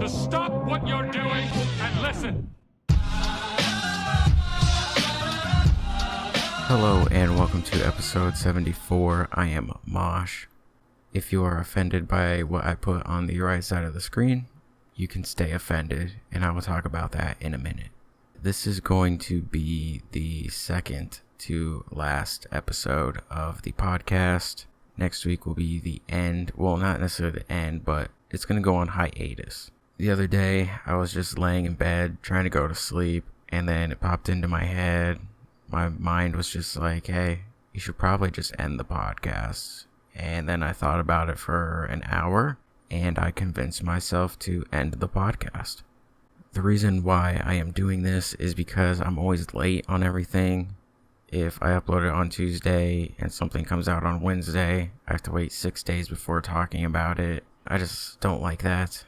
to stop what you're doing and listen. Hello and welcome to episode 74. I am MOSH. If you are offended by what I put on the right side of the screen, you can stay offended, and I will talk about that in a minute. This is going to be the second to last episode of the podcast. Next week will be the end. Well, not necessarily the end, but it's going to go on hiatus. The other day, I was just laying in bed trying to go to sleep, and then it popped into my head. My mind was just like, hey, you should probably just end the podcast. And then I thought about it for an hour, and I convinced myself to end the podcast. The reason why I am doing this is because I'm always late on everything. If I upload it on Tuesday and something comes out on Wednesday, I have to wait 6 days before talking about it. I just don't like that.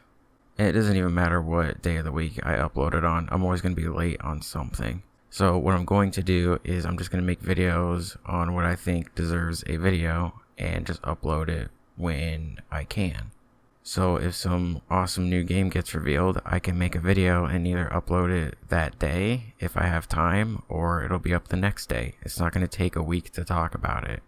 And it doesn't even matter what day of the week I upload it on. I'm always going to be late on something. So what I'm going to do is I'm just going to make videos on what I think deserves a video and just upload it when I can. So if some awesome new game gets revealed, I can make a video and either upload it that day if I have time, or it'll be up the next day. It's not going to take a week to talk about it.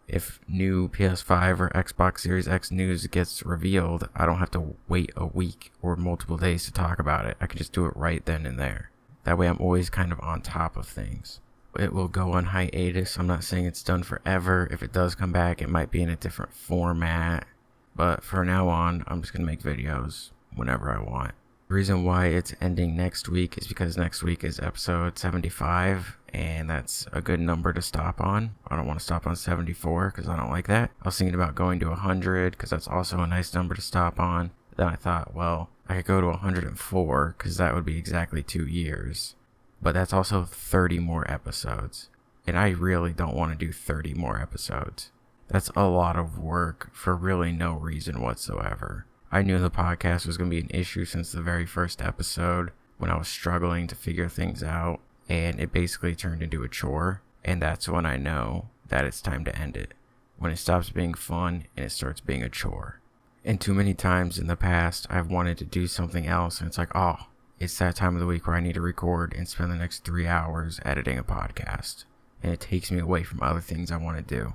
If new PS5 or Xbox Series X news gets revealed, I don't have to wait a week or multiple days to talk about it. I can just do it right then and there. That way I'm always kind of on top of things. It will go on hiatus. I'm not saying it's done forever. If it does come back, it might be in a different format. But for now on, I'm just going to make videos whenever I want. The reason why it's ending next week is because next week is episode 75, and that's a good number to stop on. I don't want to stop on 74 because I don't like that. I was thinking about going to 100 because that's also a nice number to stop on. Then I thought, well, I could go to 104 because that would be exactly 2 years. But that's also 30 more episodes. And I really don't want to do 30 more episodes. That's a lot of work for really no reason whatsoever. I knew the podcast was going to be an issue since the very first episode when I was struggling to figure things out. And it basically turned into a chore. And that's when I know that it's time to end it. When it stops being fun and it starts being a chore. And too many times in the past, I've wanted to do something else, and it's like, oh, it's that time of the week where I need to record and spend the next 3 hours editing a podcast. And it takes me away from other things I want to do.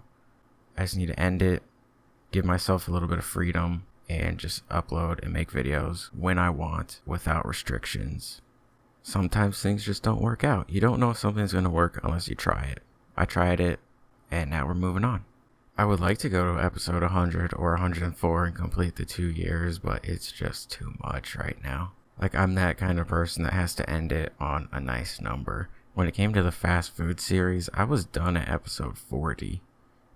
I just need to end it, give myself a little bit of freedom, and just upload and make videos when I want without restrictions. Sometimes things just don't work out. You don't know if something's going to work unless you try it. I tried it, and now we're moving on. I would like to go to episode 100 or 104 and complete the 2 years, but it's just too much right now. Like, I'm that kind of person that has to end it on a nice number. When it came to the fast food series, I was done at episode 40,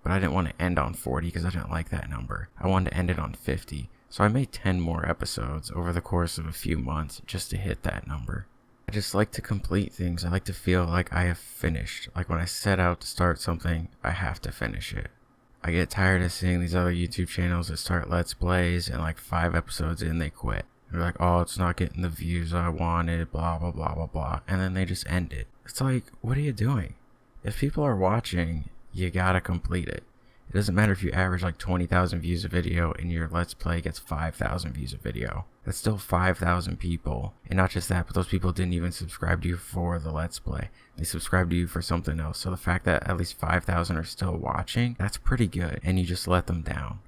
but I didn't want to end on 40 because I didn't like that number. I wanted to end it on 50, so I made 10 more episodes over the course of a few months just to hit that number. I just like to complete things. I like to feel like I have finished. Like when I set out to start something, I have to finish it. I get tired of seeing these other YouTube channels that start Let's Plays and like 5 episodes in, they quit. They're like, oh, it's not getting the views I wanted, blah, blah, blah, blah, blah. And then they just end it. It's like, what are you doing? If people are watching, you gotta complete it. It doesn't matter if you average like 20,000 views a video and your Let's Play gets 5,000 views a video. That's still 5,000 people. And not just that, but those people didn't even subscribe to you for the Let's Play. They subscribed to you for something else. So the fact that at least 5,000 are still watching, that's pretty good. And you just let them down.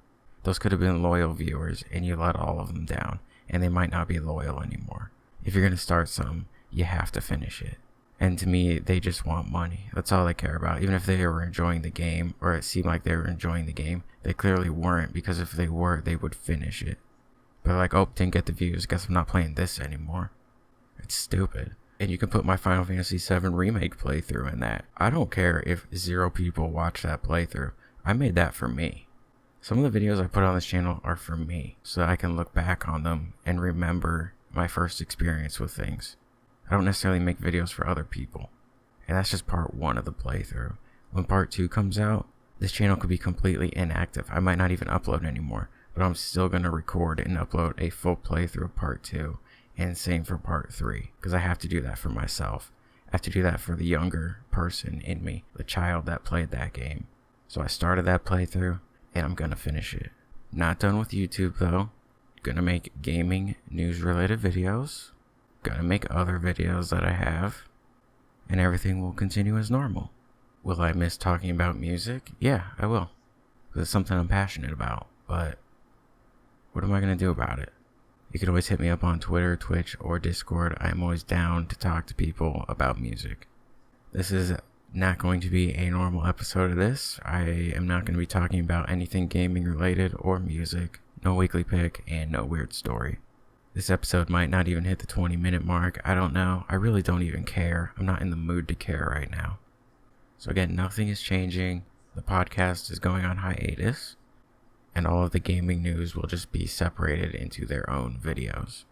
Those could have been loyal viewers and you let all of them down. And they might not be loyal anymore. If you're going to start some, you have to finish it. And to me, they just want money. That's all they care about. Even if they were enjoying the game, or it seemed like they were enjoying the game, they clearly weren't, because if they were, they would finish it. But like, oh, didn't get the views, guess I'm not playing this anymore. It's stupid. And you can put my Final Fantasy VII Remake playthrough in that. I don't care if 0 people watch that playthrough. I made that for me. Some of the videos I put on this channel are for me, so that I can look back on them and remember my first experience with things. I don't necessarily make videos for other people. And that's just part 1 of the playthrough. When part 2 comes out, this channel could be completely inactive. I might not even upload anymore, but I'm still going to record and upload a full playthrough of part 2. And same for part 3, because I have to do that for myself. I have to do that for the younger person in me, the child that played that game. So I started that playthrough, and I'm going to finish it. Not done with YouTube, though. Gonna make gaming news related videos. Gonna make other videos that I have. And everything will continue as normal. Will I miss talking about music? Yeah, I will. Because it's something I'm passionate about. But what am I gonna do about it? You can always hit me up on Twitter, Twitch, or Discord. I am always down to talk to people about music. This is not going to be a normal episode of this. I am not going to be talking about anything gaming related or music. No weekly pick and no weird story. This episode might not even hit the 20-minute mark. I don't know. I really don't even care. I'm not in the mood to care right now. So again, nothing is changing. The podcast is going on hiatus. And all of the gaming news will just be separated into their own videos.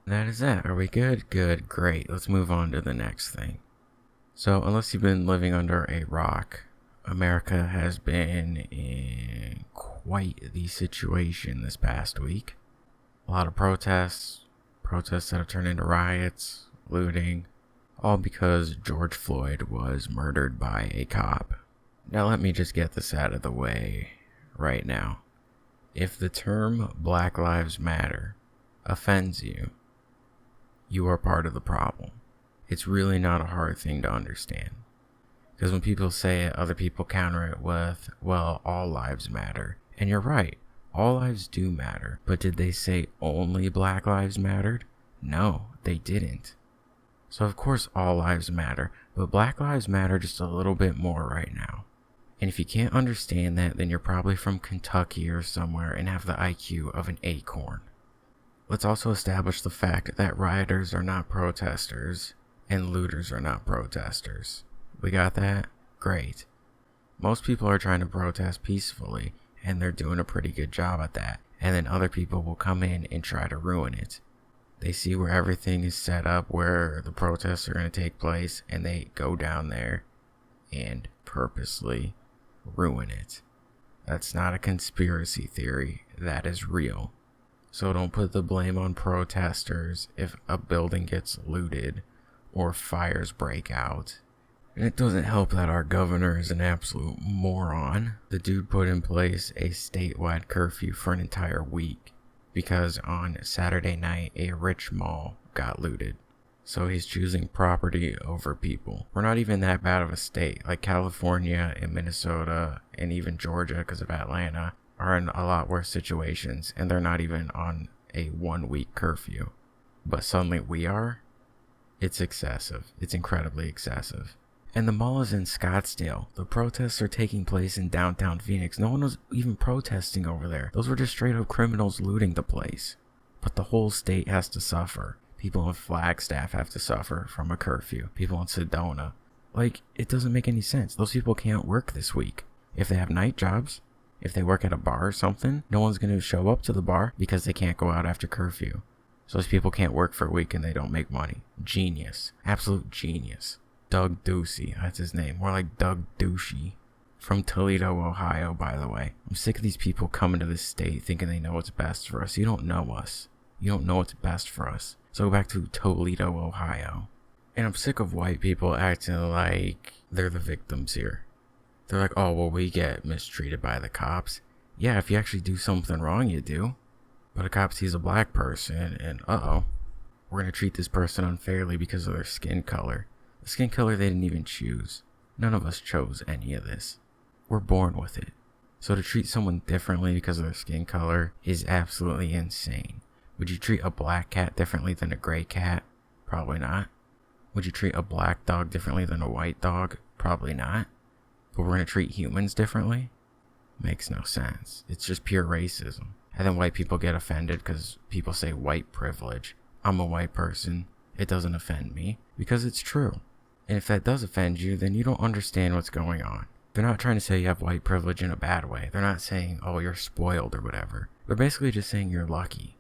That is that. Are we good? Good. Great. Let's move on to the next thing. So, unless you've been living under a rock, America has been in quite the situation this past week. A lot of protests that have turned into riots, looting, all because George Floyd was murdered by a cop. Now let me just get this out of the way right now. If the term Black Lives Matter offends you, you are part of the problem. It's really not a hard thing to understand. Because when people say it, other people counter it with, well, all lives matter. And you're right, all lives do matter. But did they say only Black lives mattered? No, they didn't. So of course all lives matter, but Black lives matter just a little bit more right now. And if you can't understand that, then you're probably from Kentucky or somewhere and have the IQ of an acorn. Let's also establish the fact that rioters are not protesters and looters are not protesters. We got that? Great. Most people are trying to protest peacefully, and they're doing a pretty good job at that. And then other people will come in and try to ruin it. They see where everything is set up, where the protests are going to take place, and they go down there and purposely ruin it. That's not a conspiracy theory. That is real. So don't put the blame on protesters if a building gets looted or fires break out. And it doesn't help that our governor is an absolute moron. The dude put in place a statewide curfew for an entire week because on Saturday night a rich mall got looted. So he's choosing property over people. We're not even that bad of a state. Like California and Minnesota and even Georgia, because of Atlanta, are in a lot worse situations, and they're not even on a 1-week curfew. But suddenly we are? It's excessive. It's incredibly excessive. And the mall is in Scottsdale. The protests are taking place in downtown Phoenix. No one was even protesting over there. Those were just straight up criminals looting the place. But the whole state has to suffer. People in Flagstaff have to suffer from a curfew. People in Sedona. Like, it doesn't make any sense. Those people can't work this week. If they have night jobs, if they work at a bar or something, no one's going to show up to the bar because they can't go out after curfew. So those people can't work for a week and they don't make money. Genius. Absolute genius. Doug Ducey, that's his name. More like Doug Douchey. From Toledo, Ohio, by the way. I'm sick of these people coming to this state thinking they know what's best for us. You don't know us. You don't know what's best for us. So go back to Toledo, Ohio. And I'm sick of white people acting like they're the victims here. They're like, oh, well, we get mistreated by the cops. Yeah, if you actually do something wrong, you do. But a cop sees a black person and, we're going to treat this person unfairly because of their skin color. The skin color they didn't even choose. None of us chose any of this. We're born with it. So to treat someone differently because of their skin color is absolutely insane. Would you treat a black cat differently than a gray cat? Probably not. Would you treat a black dog differently than a white dog? Probably not. But we're going to treat humans differently? Makes no sense. It's just pure racism. And then white people get offended because people say white privilege. I'm a white person. It doesn't offend me because it's true. And if that does offend you, then you don't understand what's going on. They're not trying to say you have white privilege in a bad way. They're not saying, oh, you're spoiled or whatever. They're basically just saying you're lucky.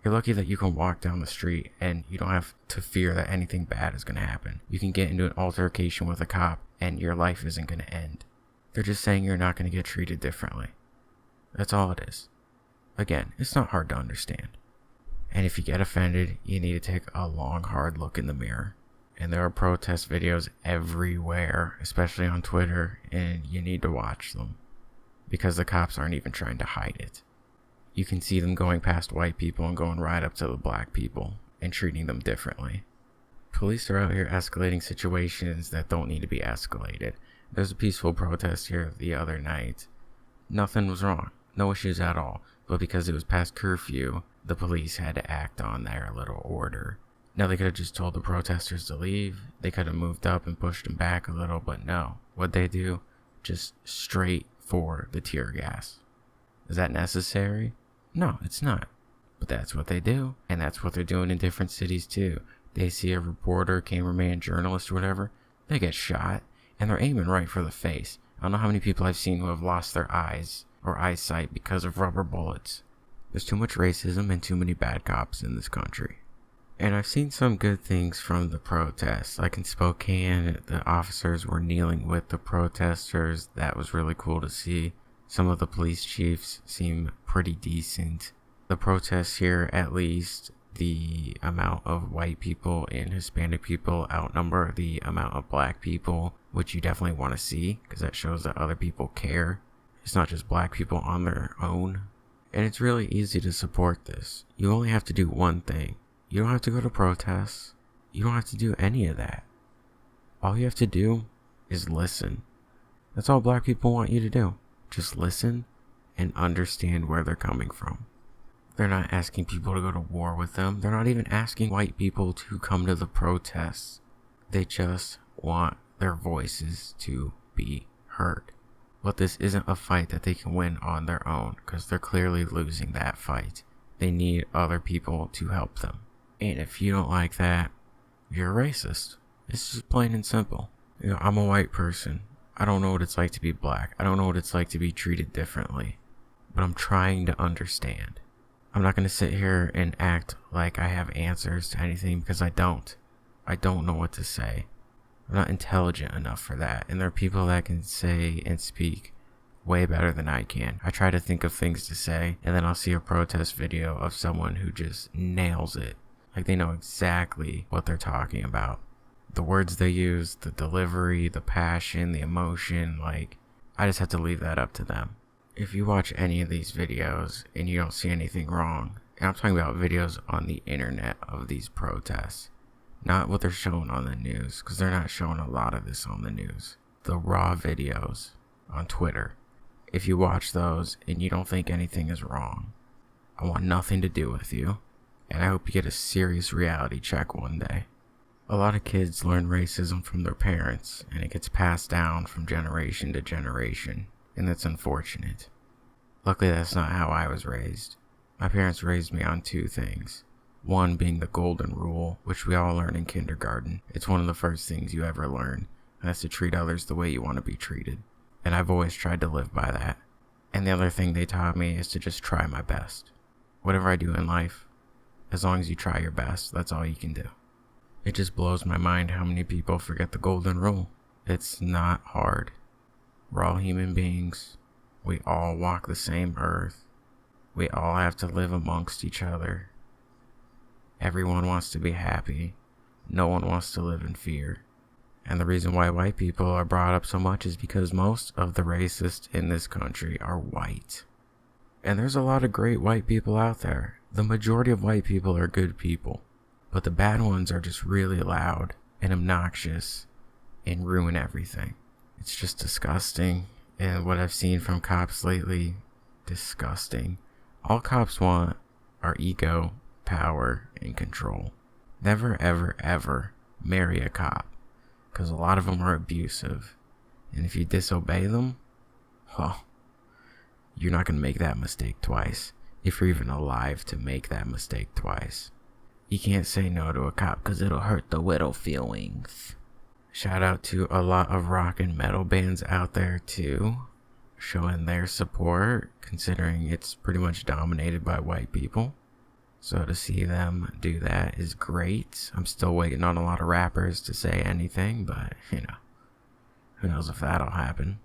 You're lucky that you can walk down the street and you don't have to fear that anything bad is going to happen. You can get into an altercation with a cop and your life isn't going to end. They're just saying you're not going to get treated differently. That's all it is. Again, it's not hard to understand. And if you get offended, you need to take a long, hard look in the mirror. And there are protest videos everywhere, especially on Twitter, and you need to watch them. Because the cops aren't even trying to hide it. You can see them going past white people and going right up to the black people and treating them differently. Police are out here escalating situations that don't need to be escalated. There's a peaceful protest here the other night. Nothing was wrong. No issues at all. But because it was past curfew, the police had to act on their little order. Now, they could have just told the protesters to leave. They could have moved up and pushed them back a little, but no. What'd they do? Just straight for the tear gas. Is that necessary? No, it's not. But that's what they do, and that's what they're doing in different cities too. They see a reporter, cameraman, journalist, or whatever, they get shot, and they're aiming right for the face. I don't know how many people I've seen who have lost their eyes or eyesight because of rubber bullets. There's too much racism and too many bad cops in this country. And I've seen some good things from the protests. Like in Spokane, the officers were kneeling with the protesters. That was really cool to see. Some of the police chiefs seem pretty decent. The protests here, at least, the amount of white people and Hispanic people outnumber the amount of black people, which you definitely want to see because that shows that other people care. It's not just black people on their own. And it's really easy to support this. You only have to do one thing. You don't have to go to protests. You don't have to do any of that. All you have to do is listen. That's all black people want you to do. Just listen and understand where they're coming from. They're not asking people to go to war with them. They're not even asking white people to come to the protests. They just want their voices to be heard. But this isn't a fight that they can win on their own because they're clearly losing that fight. They need other people to help them. And if you don't like that, you're a racist. It's just plain and simple. You know, I'm a white person. I don't know what it's like to be black. I don't know what it's like to be treated differently. But I'm trying to understand. I'm not going to sit here and act like I have answers to anything because I don't. I don't know what to say. I'm not intelligent enough for that. And there are people that can say and speak way better than I can. I try to think of things to say, and then I'll see a protest video of someone who just nails it. Like they know exactly what they're talking about. The words they use, the delivery, the passion, the emotion, like, I just have to leave that up to them. If you watch any of these videos and you don't see anything wrong, and I'm talking about videos on the internet of these protests, not what they're showing on the news, because they're not showing a lot of this on the news. The raw videos on Twitter. If you watch those and you don't think anything is wrong, I want nothing to do with you, and I hope you get a serious reality check one day. A lot of kids learn racism from their parents, and it gets passed down from generation to generation, and that's unfortunate. Luckily, that's not how I was raised. My parents raised me on two things. One being the golden rule, which we all learn in kindergarten. It's one of the first things you ever learn, and that's to treat others the way you want to be treated. And I've always tried to live by that. And the other thing they taught me is to just try my best. Whatever I do in life, as long as you try your best, that's all you can do. It just blows my mind how many people forget the golden rule. It's not hard. We're all human beings. We all walk the same earth. We all have to live amongst each other. Everyone wants to be happy. No one wants to live in fear. And the reason why white people are brought up so much is because most of the racists in this country are white. And there's a lot of great white people out there. The majority of white people are good people. But the bad ones are just really loud and obnoxious and ruin everything. It's just disgusting. And what I've seen from cops lately, disgusting. All cops want are ego, power, and control. Never, ever, ever marry a cop. Because a lot of them are abusive. And if you disobey them, well, you're not going to make that mistake twice. If you're even alive to make that mistake twice. You can't say no to a cop because it'll hurt the widow feelings. Shout out to a lot of rock and metal bands out there too, showing their support, considering it's pretty much dominated by white people. So to see them do that is great. I'm still waiting on a lot of rappers to say anything, but who knows if that'll happen.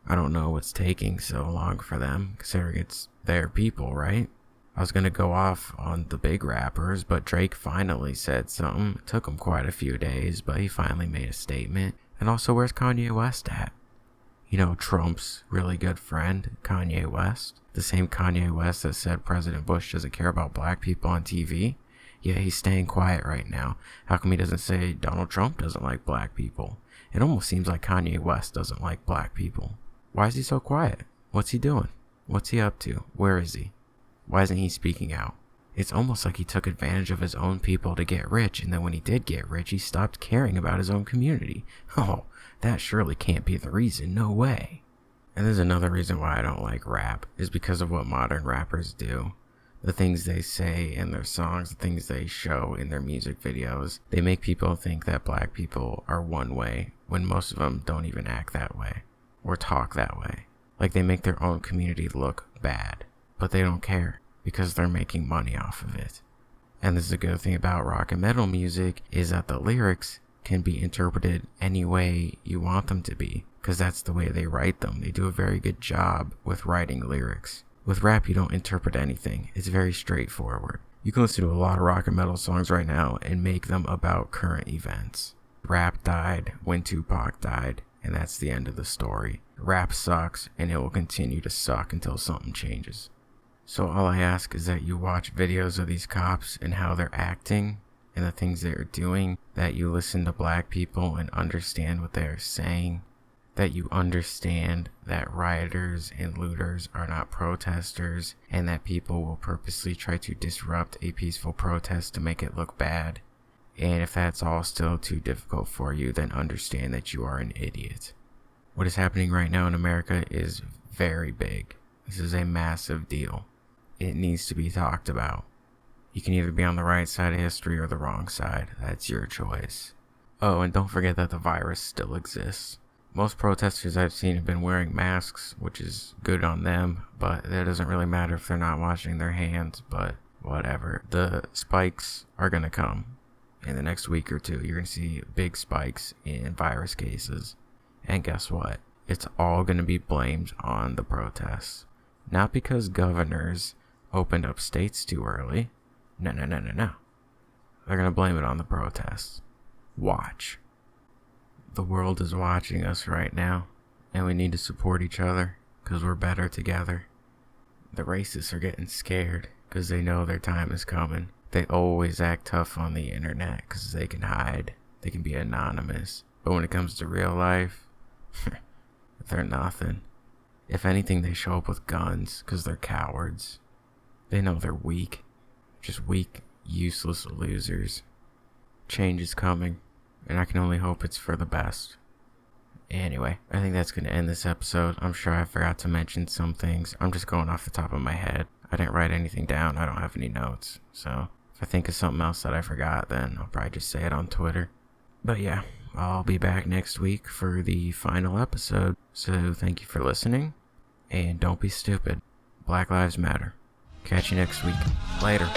I don't know what's taking so long for them, considering it's their people, right? I was going to go off on the big rappers, but Drake finally said something. It took him quite a few days, but he finally made a statement. And also, where's Kanye West at? You know, Trump's really good friend, Kanye West. The same Kanye West that said President Bush doesn't care about black people on TV. Yeah, he's staying quiet right now. How come he doesn't say Donald Trump doesn't like black people? It almost seems like Kanye West doesn't like black people. Why is he so quiet? What's he doing? What's he up to? Where is he? Why isn't he speaking out? It's almost like he took advantage of his own people to get rich, and then when he did get rich, he stopped caring about his own community. Oh, that surely can't be the reason. No way. And there's another reason why I don't like rap, is because of what modern rappers do. The things they say in their songs, the things they show in their music videos, they make people think that black people are one way, when most of them don't even act that way, or talk that way. Like they make their own community look bad, but they don't care, because they're making money off of it. And this is a good thing about rock and metal music, is that the lyrics can be interpreted any way you want them to be, because that's the way they write them. They do a very good job with writing lyrics. With rap, you don't interpret anything. It's very straightforward. You can listen to a lot of rock and metal songs right now and make them about current events. Rap died when Tupac died, and that's the end of the story. Rap sucks, and it will continue to suck until something changes. So all I ask is that you watch videos of these cops and how they're acting and the things they're doing, that you listen to black people and understand what they're saying, that you understand that rioters and looters are not protesters, and that people will purposely try to disrupt a peaceful protest to make it look bad. And if that's all still too difficult for you, then understand that you are an idiot. What is happening right now in America is very big. This is a massive deal. It needs to be talked about. You can either be on the right side of history or the wrong side. That's your choice. Oh, and don't forget that the virus still exists. Most protesters I've seen have been wearing masks, which is good on them, but that doesn't really matter if they're not washing their hands, but whatever. The spikes are going to come in the next week or two. You're going to see big spikes in virus cases. And guess what? It's all going to be blamed on the protests. Not because governors opened up states too early. No. They're going to blame it on the protests. Watch. The world is watching us right now, and we need to support each other, because we're better together. The racists are getting scared, because they know their time is coming. They always act tough on the internet, because they can hide. They can be anonymous. But when it comes to real life, they're nothing. If anything, they show up with guns, because they're cowards. They know they're weak. Just weak, useless losers. Change is coming, and I can only hope it's for the best. Anyway, I think that's going to end this episode. I'm sure I forgot to mention some things. I'm just going off the top of my head. I didn't write anything down. I don't have any notes. So if I think of something else that I forgot, then I'll probably just say it on Twitter. But yeah, I'll be back next week for the final episode. So thank you for listening, and don't be stupid. Black Lives Matter. Catch you next week. Later.